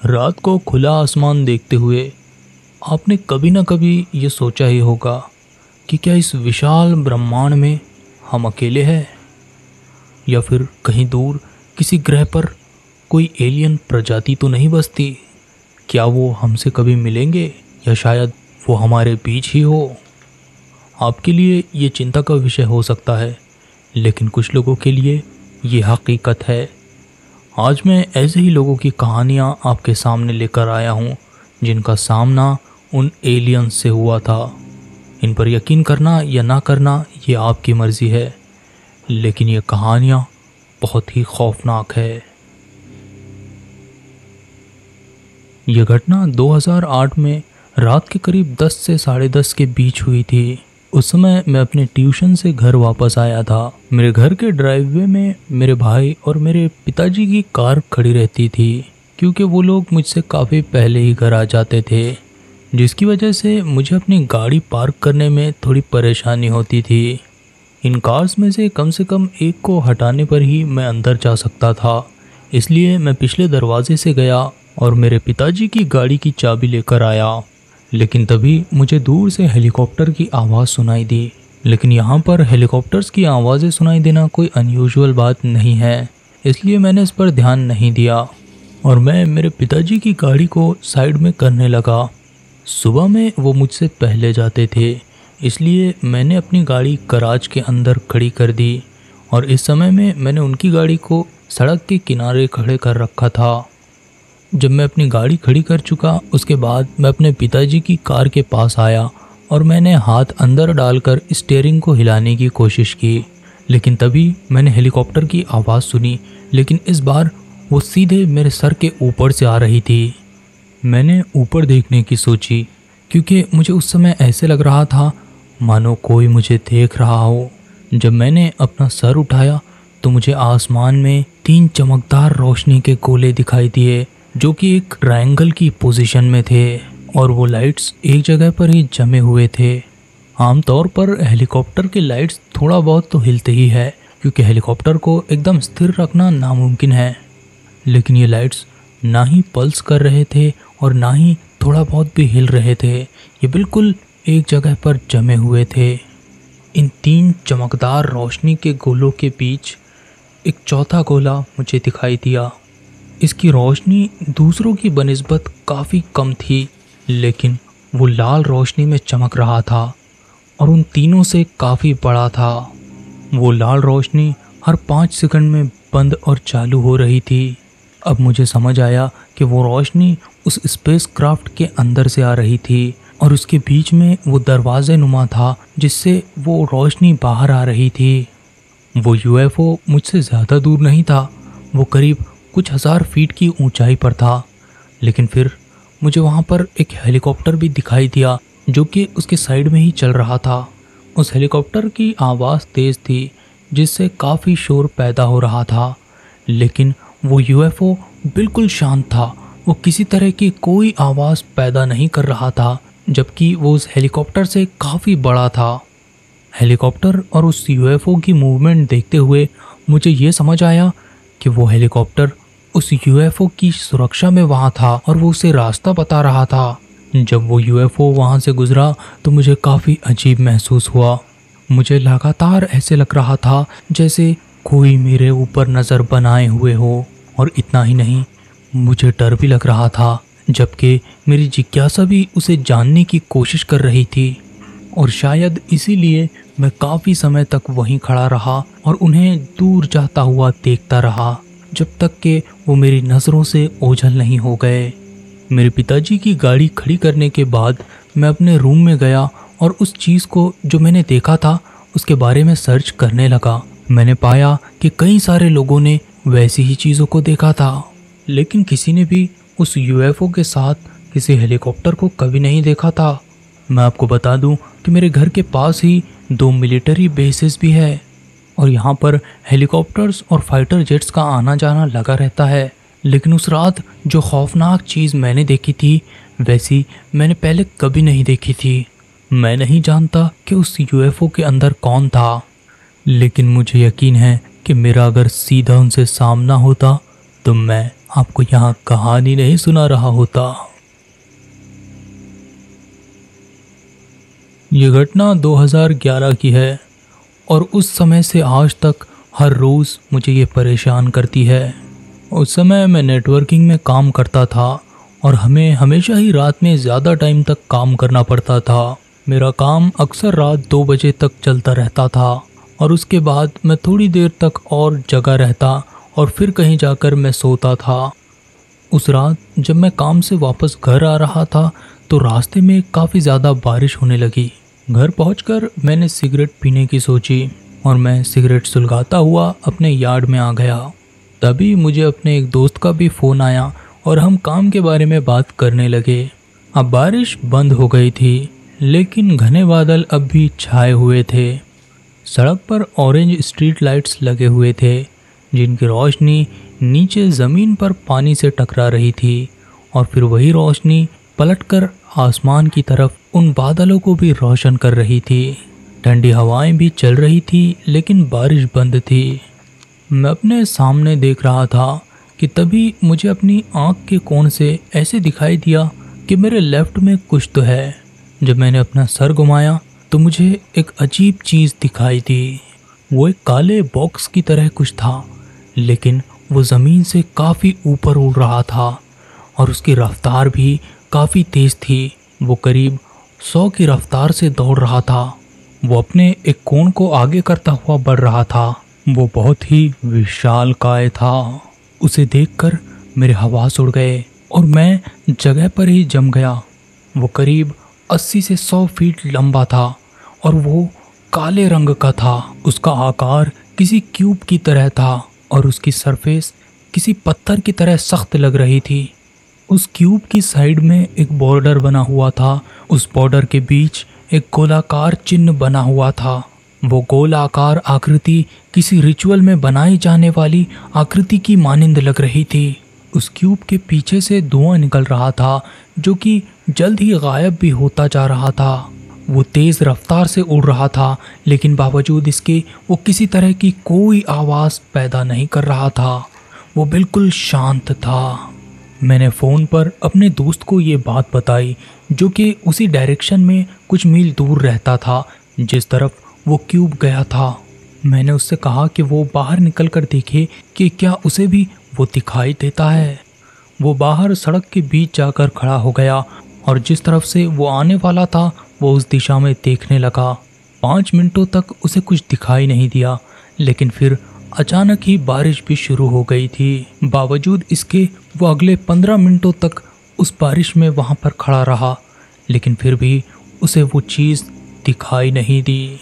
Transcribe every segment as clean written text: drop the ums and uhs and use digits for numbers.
रात को खुला आसमान देखते हुए आपने कभी ना कभी ये सोचा ही होगा कि क्या इस विशाल ब्रह्मांड में हम अकेले हैं, या फिर कहीं दूर किसी ग्रह पर कोई एलियन प्रजाति तो नहीं बसती। क्या वो हमसे कभी मिलेंगे या शायद वो हमारे बीच ही हो। आपके लिए ये चिंता का विषय हो सकता है, लेकिन कुछ लोगों के लिए ये हकीकत है। आज मैं ऐसे ही लोगों की कहानियाँ आपके सामने लेकर आया हूँ जिनका सामना उन एलियंस से हुआ था। इन पर यकीन करना या ना करना ये आपकी मर्ज़ी है, लेकिन ये कहानियाँ बहुत ही खौफनाक है। यह घटना 2008 में रात के करीब 10 से 10:30 के बीच हुई थी। उस समय मैं अपने ट्यूशन से घर वापस आया था। मेरे घर के ड्राइववे में मेरे भाई और मेरे पिताजी की कार खड़ी रहती थी, क्योंकि वो लोग मुझसे काफ़ी पहले ही घर आ जाते थे, जिसकी वजह से मुझे अपनी गाड़ी पार्क करने में थोड़ी परेशानी होती थी। इन कार्स में से कम एक को हटाने पर ही मैं अंदर जा सकता था, इसलिए मैं पिछले दरवाजे से गया और मेरे पिताजी की गाड़ी की चाबी लेकर आया। लेकिन तभी मुझे दूर से हेलीकॉप्टर की आवाज़ सुनाई दी। लेकिन यहाँ पर हेलीकॉप्टर्स की आवाज़ें सुनाई देना कोई अनयूजुअल बात नहीं है, इसलिए मैंने इस पर ध्यान नहीं दिया और मैं मेरे पिताजी की गाड़ी को साइड में करने लगा। सुबह में वो मुझसे पहले जाते थे, इसलिए मैंने अपनी गाड़ी गैराज के अंदर खड़ी कर दी और इस समय में मैंने उनकी गाड़ी को सड़क के किनारे खड़े कर रखा था। जब मैं अपनी गाड़ी खड़ी कर चुका, उसके बाद मैं अपने पिताजी की कार के पास आया और मैंने हाथ अंदर डालकर स्टीयरिंग को हिलाने की कोशिश की। लेकिन तभी मैंने हेलीकॉप्टर की आवाज़ सुनी, लेकिन इस बार वो सीधे मेरे सर के ऊपर से आ रही थी। मैंने ऊपर देखने की सोची, क्योंकि मुझे उस समय ऐसे लग रहा था मानो कोई मुझे देख रहा हो। जब मैंने अपना सर उठाया तो मुझे आसमान में 3 चमकदार रोशनी के गोले दिखाई दिए, जो कि एक ट्रायंगल की पोजीशन में थे और वो लाइट्स एक जगह पर ही जमे हुए थे। आमतौर पर हेलीकॉप्टर के लाइट्स थोड़ा बहुत तो हिलते ही है, क्योंकि हेलीकॉप्टर को एकदम स्थिर रखना नामुमकिन है। लेकिन ये लाइट्स ना ही पल्स कर रहे थे और ना ही थोड़ा बहुत भी हिल रहे थे, ये बिल्कुल एक जगह पर जमे हुए थे। इन 3 चमकदार रोशनी के गोलों के बीच एक चौथा गोला मुझे दिखाई दिया। इसकी रोशनी दूसरों की बनिस्बत काफ़ी कम थी, लेकिन वो लाल रोशनी में चमक रहा था और उन तीनों से काफ़ी बड़ा था। वो लाल रोशनी हर 5 सेकंड में बंद और चालू हो रही थी। अब मुझे समझ आया कि वो रोशनी उस स्पेसक्राफ्ट के अंदर से आ रही थी और उसके बीच में वो दरवाजे नुमा था जिससे वो रोशनी बाहर आ रही थी। वो यूएफओ मुझसे ज़्यादा दूर नहीं था, वो करीब कुछ 1000 फीट की ऊंचाई पर था। लेकिन फिर मुझे वहाँ पर एक हेलीकॉप्टर भी दिखाई दिया, जो कि उसके साइड में ही चल रहा था। उस हेलीकॉप्टर की आवाज़ तेज़ थी, जिससे काफ़ी शोर पैदा हो रहा था, लेकिन वो यूएफओ बिल्कुल शांत था। वो किसी तरह की कोई आवाज़ पैदा नहीं कर रहा था, जबकि वो उस हेलीकॉप्टर से काफ़ी बड़ा था। हेलीकॉप्टर और उस यूएफओ की मूवमेंट देखते हुए मुझे ये समझ आया कि वो हेलीकॉप्टर उस यूएफओ की सुरक्षा में वहाँ था और वो उसे रास्ता बता रहा था। जब वो यूएफओ वहाँ से गुजरा तो मुझे काफ़ी अजीब महसूस हुआ। मुझे लगातार ऐसे लग रहा था जैसे कोई मेरे ऊपर नज़र बनाए हुए हो, और इतना ही नहीं, मुझे डर भी लग रहा था, जबकि मेरी जिज्ञासा भी उसे जानने की कोशिश कर रही थी। और शायद इसीलिए मैं काफ़ी समय तक वहीं खड़ा रहा और उन्हें दूर जाता हुआ देखता रहा, जब तक कि वो मेरी नज़रों से ओझल नहीं हो गए। मेरे पिताजी की गाड़ी खड़ी करने के बाद मैं अपने रूम में गया और उस चीज़ को जो मैंने देखा था उसके बारे में सर्च करने लगा। मैंने पाया कि कई सारे लोगों ने वैसी ही चीज़ों को देखा था, लेकिन किसी ने भी उस यूएफओ के साथ किसी हेलीकॉप्टर को कभी नहीं देखा था। मैं आपको बता दूं कि मेरे घर के पास ही 2 मिलिट्री बेसेस भी है और यहाँ पर हेलीकॉप्टर्स और फाइटर जेट्स का आना जाना लगा रहता है। लेकिन उस रात जो खौफनाक चीज़ मैंने देखी थी, वैसी मैंने पहले कभी नहीं देखी थी। मैं नहीं जानता कि उस यूएफओ के अंदर कौन था, लेकिन मुझे यकीन है कि मेरा अगर सीधा उनसे सामना होता तो मैं आपको यहाँ कहानी नहीं सुना रहा होता। ये घटना 2011 की है और उस समय से आज तक हर रोज़ मुझे ये परेशान करती है। उस समय मैं नेटवर्किंग में काम करता था और हमें हमेशा ही रात में ज़्यादा टाइम तक काम करना पड़ता था। मेरा काम अक्सर रात 2 बजे तक चलता रहता था और उसके बाद मैं थोड़ी देर तक और जगा रहता और फिर कहीं जाकर मैं सोता था। उस रात जब मैं काम से वापस घर आ रहा था तो रास्ते में काफ़ी ज़्यादा बारिश होने लगी। घर पहुंचकर मैंने सिगरेट पीने की सोची और मैं सिगरेट सुलगाता हुआ अपने यार्ड में आ गया। तभी मुझे अपने एक दोस्त का भी फ़ोन आया और हम काम के बारे में बात करने लगे। अब बारिश बंद हो गई थी लेकिन घने बादल अब भी छाए हुए थे। सड़क पर ऑरेंज स्ट्रीट लाइट्स लगे हुए थे जिनकी रोशनी नीचे ज़मीन पर पानी से टकरा रही थी और फिर वही रोशनी पलटकर आसमान की तरफ उन बादलों को भी रोशन कर रही थी। ठंडी हवाएं भी चल रही थी लेकिन बारिश बंद थी। मैं अपने सामने देख रहा था कि तभी मुझे अपनी आँख के कोण से ऐसे दिखाई दिया कि मेरे लेफ्ट में कुछ तो है। जब मैंने अपना सर घुमाया तो मुझे एक अजीब चीज़ दिखाई दी। वो एक काले बॉक्स की तरह कुछ था लेकिन वो ज़मीन से काफ़ी ऊपर उड़ रहा था और उसकी रफ्तार भी काफ़ी तेज़ थी। वो करीब 100 की रफ्तार से दौड़ रहा था। वो अपने एक कोण को आगे करता हुआ बढ़ रहा था। वो बहुत ही विशालकाय था। उसे देखकर मेरे हवास उड़ गए और मैं जगह पर ही जम गया। वो करीब 80 से 100 फीट लंबा था और वो काले रंग का था। उसका आकार किसी क्यूब की तरह था और उसकी सरफेस किसी पत्थर की तरह सख्त लग रही थी। उस क्यूब की साइड में एक बॉर्डर बना हुआ था। उस बॉर्डर के बीच एक गोलाकार चिन्ह बना हुआ था। वो गोलाकार आकृति किसी रिचुअल में बनाई जाने वाली आकृति की मानिंद लग रही थी। उस क्यूब के पीछे से धुआं निकल रहा था जो कि जल्द ही गायब भी होता जा रहा था। वो तेज़ रफ्तार से उड़ रहा था लेकिन बावजूद इसके वो किसी तरह की कोई आवाज़ पैदा नहीं कर रहा था। वो बिल्कुल शांत था। मैंने फ़ोन पर अपने दोस्त को ये बात बताई जो कि उसी डायरेक्शन में कुछ मील दूर रहता था जिस तरफ वो क्यूब गया था। मैंने उससे कहा कि वो बाहर निकल कर देखे कि क्या उसे भी वो दिखाई देता है। वो बाहर सड़क के बीच जाकर खड़ा हो गया और जिस तरफ से वो आने वाला था वो उस दिशा में देखने लगा। 5 मिनटों तक उसे कुछ दिखाई नहीं दिया लेकिन फिर अचानक ही बारिश भी शुरू हो गई थी। बावजूद इसके वो अगले 15 मिनटों तक उस बारिश में वहाँ पर खड़ा रहा लेकिन फिर भी उसे वो चीज़ दिखाई नहीं दी।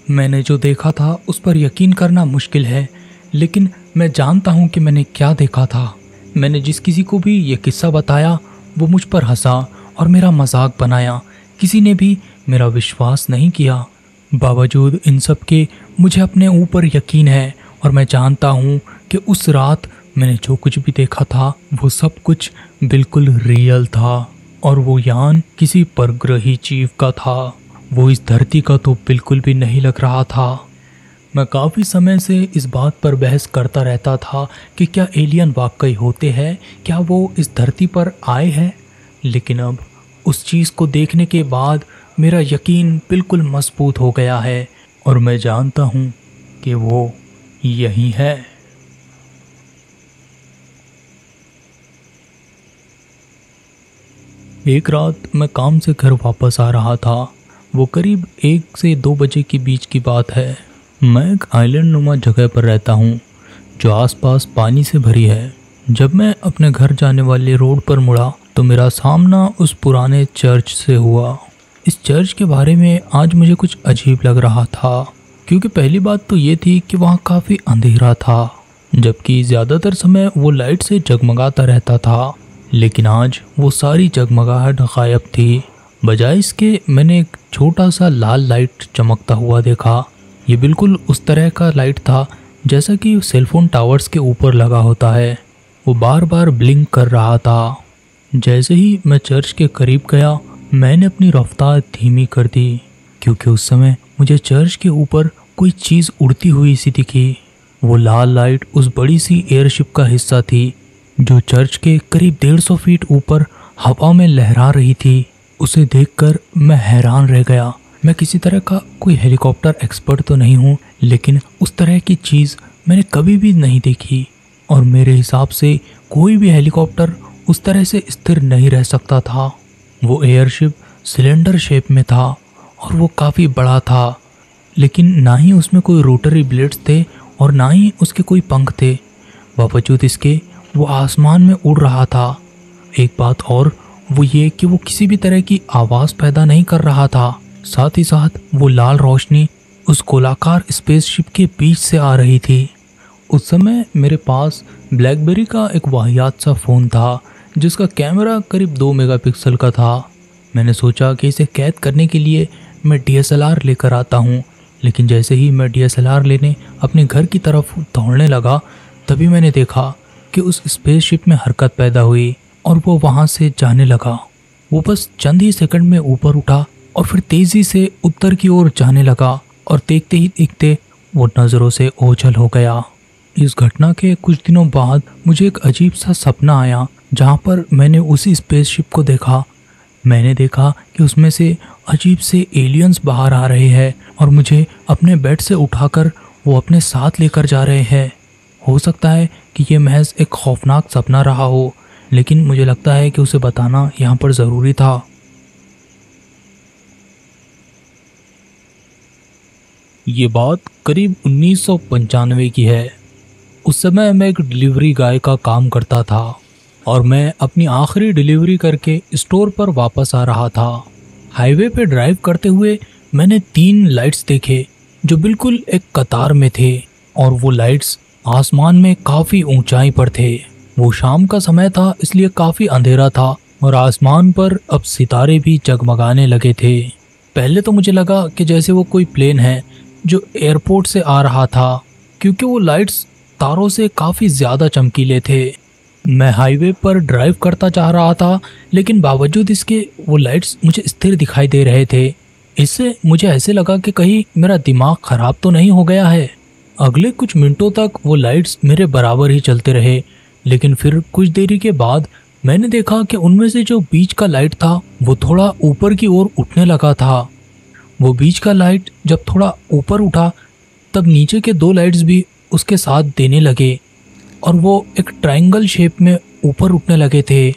मैंने जो देखा था उस पर यकीन करना मुश्किल है लेकिन मैं जानता हूँ कि मैंने क्या देखा था। मैंने जिस किसी को भी ये किस्सा बताया वो मुझ पर हंसा और मेरा मजाक बनाया। किसी ने भी मेरा विश्वास नहीं किया। बावजूद इन सब के मुझे अपने ऊपर यकीन है और मैं जानता हूँ कि उस रात मैंने जो कुछ भी देखा था वो सब कुछ बिल्कुल रियल था और वो यान किसी परग्रही जीव का था। वो इस धरती का तो बिल्कुल भी नहीं लग रहा था। मैं काफ़ी समय से इस बात पर बहस करता रहता था कि क्या एलियन वाकई होते हैं, क्या वो इस धरती पर आए हैं, लेकिन अब उस चीज़ को देखने के बाद मेरा यकीन बिल्कुल मजबूत हो गया है और मैं जानता हूँ कि वो यही है। एक रात मैं काम से घर वापस आ रहा था। वो करीब 1 से 2 बजे के बीच की बात है। मैं एक आइलैंड नुमा जगह पर रहता हूँ जो आसपास पानी से भरी है। जब मैं अपने घर जाने वाले रोड पर मुड़ा तो मेरा सामना उस पुराने चर्च से हुआ। इस चर्च के बारे में आज मुझे कुछ अजीब लग रहा था क्योंकि पहली बात तो ये थी कि वहाँ काफ़ी अंधेरा था जबकि ज़्यादातर समय वो लाइट से जगमगाता रहता था, लेकिन आज वो सारी जगमगाहट गायब थी। बजाय इसके मैंने एक छोटा सा लाल लाइट चमकता हुआ देखा। ये बिल्कुल उस तरह का लाइट था जैसा कि सेलफोन टावर्स के ऊपर लगा होता है। वो बार बार ब्लिंक कर रहा था। जैसे ही मैं चर्च के करीब गया मैंने अपनी रफ्तार धीमी कर दी क्योंकि उस समय मुझे चर्च के ऊपर कोई चीज़ उड़ती हुई सी दिखी। वो लाल लाइट उस बड़ी सी एयरशिप का हिस्सा थी जो चर्च के करीब 150 फीट ऊपर हवा में लहरा रही थी। उसे देखकर मैं हैरान रह गया। मैं किसी तरह का कोई हेलीकॉप्टर एक्सपर्ट तो नहीं हूँ, लेकिन उस तरह की चीज़ मैंने कभी भी नहीं देखी और मेरे हिसाब से कोई भी हेलीकॉप्टर उस तरह से स्थिर नहीं रह सकता था। वो एयरशिप सिलेंडर शेप में था और वो काफ़ी बड़ा था, लेकिन ना ही उसमें कोई रोटरी ब्लेड्स थे और ना ही उसके कोई पंख थे। बावजूद इसके वो आसमान में उड़ रहा था। एक बात और वो ये कि वो किसी भी तरह की आवाज़ पैदा नहीं कर रहा था। साथ ही साथ वो लाल रोशनी उस गोलाकार स्पेसशिप के बीच से आ रही थी। उस समय मेरे पास ब्लैकबेरी का एक वाहियात सा फ़ोन था जिसका कैमरा करीब 2 मेगापिक्सल का था। मैंने सोचा कि इसे कैद करने के लिए मैं DSLR लेकर आता हूँ, लेकिन जैसे ही मैं DSLR लेने अपने घर की तरफ दौड़ने लगा, तभी मैंने देखा कि उस स्पेसशिप में हरकत पैदा हुई और वो वहाँ से जाने लगा। वो बस चंद ही सेकंड में ऊपर उठा और फिर तेज़ी से उत्तर की ओर जाने लगा और देखते ही देखते वो नज़रों से ओझल हो गया। इस घटना के कुछ दिनों बाद मुझे एक अजीब सा सपना आया जहाँ पर मैंने उसी स्पेसशिप को देखा। मैंने देखा कि उसमें से अजीब से एलियंस बाहर आ रहे हैं और मुझे अपने बेड से उठाकर वो अपने साथ लेकर जा रहे हैं। हो सकता है कि ये महज एक खौफनाक सपना रहा हो, लेकिन मुझे लगता है कि उसे बताना यहाँ पर ज़रूरी था। ये बात करीब 1995 की है। उस समय मैं एक डिलीवरी गाय का काम करता था और मैं अपनी आखिरी डिलीवरी करके स्टोर पर वापस आ रहा था। हाईवे पे ड्राइव करते हुए मैंने 3 लाइट्स देखे जो बिल्कुल एक कतार में थे और वो लाइट्स आसमान में काफ़ी ऊंचाई पर थे। वो शाम का समय था, इसलिए काफ़ी अंधेरा था और आसमान पर अब सितारे भी जगमगाने लगे थे। पहले तो मुझे लगा कि जैसे वो कोई प्लेन है जो एयरपोर्ट से आ रहा था, क्योंकि वो लाइट्स तारों से काफ़ी ज़्यादा चमकीले थे। मैं हाईवे पर ड्राइव करता जा रहा था, लेकिन बावजूद इसके वो लाइट्स मुझे स्थिर दिखाई दे रहे थे। इससे मुझे ऐसे लगा कि कहीं मेरा दिमाग ख़राब तो नहीं हो गया है। अगले कुछ मिनटों तक वो लाइट्स मेरे बराबर ही चलते रहे, लेकिन फिर कुछ देरी के बाद मैंने देखा कि उनमें से जो बीच का लाइट था वो थोड़ा ऊपर की ओर उठने लगा था। वो बीच का लाइट जब थोड़ा ऊपर उठा, तब नीचे के 2 लाइट्स भी उसके साथ देने लगे और वो एक ट्रायंगल शेप में ऊपर उठने लगे थे।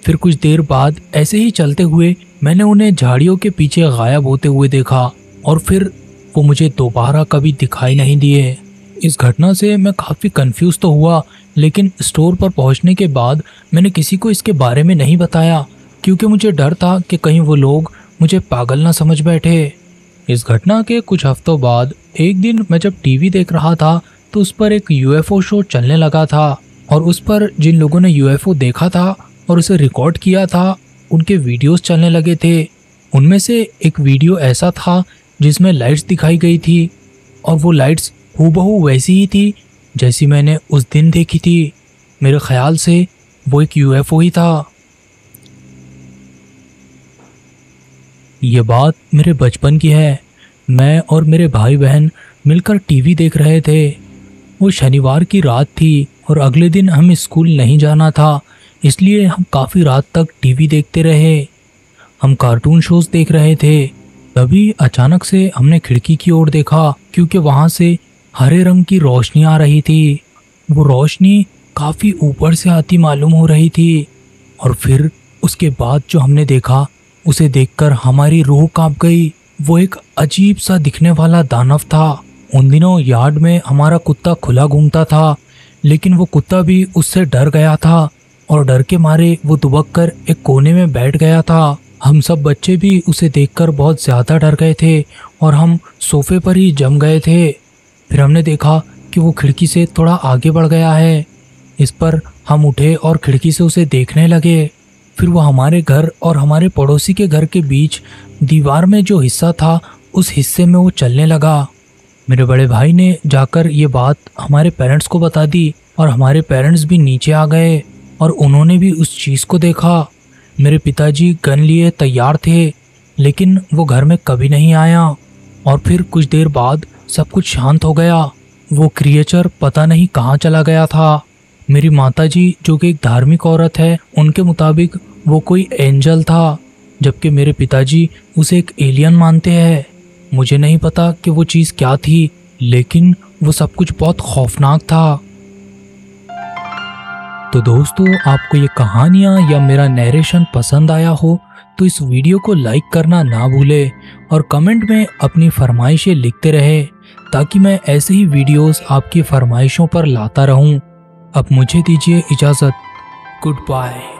फिर कुछ देर बाद ऐसे ही चलते हुए मैंने उन्हें झाड़ियों के पीछे गायब होते हुए देखा और फिर वो मुझे दोबारा कभी दिखाई नहीं दिए। इस घटना से मैं काफ़ी कंफ्यूज तो हुआ, लेकिन स्टोर पर पहुंचने के बाद मैंने किसी को इसके बारे में नहीं बताया, क्योंकि मुझे डर था कि कहीं वो लोग मुझे पागल ना समझ बैठे। इस घटना के कुछ हफ्तों बाद एक दिन मैं जब टीवी देख रहा था तो उस पर एक UFO शो चलने लगा था और उस पर जिन लोगों ने UFO देखा था और उसे रिकॉर्ड किया था, उनके वीडियोस चलने लगे थे। उनमें से एक वीडियो ऐसा था जिसमें लाइट्स दिखाई गई थी और वो लाइट्स हूबहू वैसी ही थी जैसी मैंने उस दिन देखी थी। मेरे ख्याल से वो एक UFO ही था। ये बात मेरे बचपन की है। मैं और मेरे भाई बहन मिलकर टीवी देख रहे थे। वो शनिवार की रात थी और अगले दिन हमें स्कूल नहीं जाना था, इसलिए हम काफ़ी रात तक टीवी देखते रहे। हम कार्टून शोज देख रहे थे। तभी अचानक से हमने खिड़की की ओर देखा, क्योंकि वहाँ से हरे रंग की रोशनी आ रही थी। वो रोशनी काफ़ी ऊपर से आती मालूम हो रही थी और फिर उसके बाद जो हमने देखा उसे देखकर हमारी रूह कांप गई। वो एक अजीब सा दिखने वाला दानव था। उन दिनों यार्ड में हमारा कुत्ता खुला घूमता था, लेकिन वो कुत्ता भी उससे डर गया था और डर के मारे वो दुबक कर एक कोने में बैठ गया था। हम सब बच्चे भी उसे देखकर बहुत ज़्यादा डर गए थे और हम सोफे पर ही जम गए थे। फिर हमने देखा कि वो खिड़की से थोड़ा आगे बढ़ गया है। इस पर हम उठे और खिड़की से उसे देखने लगे। फिर वो हमारे घर और हमारे पड़ोसी के घर के बीच दीवार में जो हिस्सा था उस हिस्से में वो चलने लगा। मेरे बड़े भाई ने जाकर ये बात हमारे पेरेंट्स को बता दी और हमारे पेरेंट्स भी नीचे आ गए और उन्होंने भी उस चीज़ को देखा। मेरे पिताजी गन लिए तैयार थे, लेकिन वो घर में कभी नहीं आया और फिर कुछ देर बाद सब कुछ शांत हो गया। वो क्रिएचर पता नहीं कहाँ चला गया था। मेरी माताजी जो कि एक धार्मिक औरत है, उनके मुताबिक वो कोई एंजल था, जबकि मेरे पिताजी उसे एक एलियन मानते हैं। मुझे नहीं पता कि वो चीज़ क्या थी, लेकिन वो सब कुछ बहुत खौफनाक था। तो दोस्तों, आपको ये कहानियाँ या मेरा नैरेशन पसंद आया हो तो इस वीडियो को लाइक करना ना भूले और कमेंट में अपनी फरमाइशें लिखते रहे, ताकि मैं ऐसे ही वीडियोस आपकी फरमाइशों पर लाता रहूं। अब मुझे दीजिए इजाज़त। Good bye.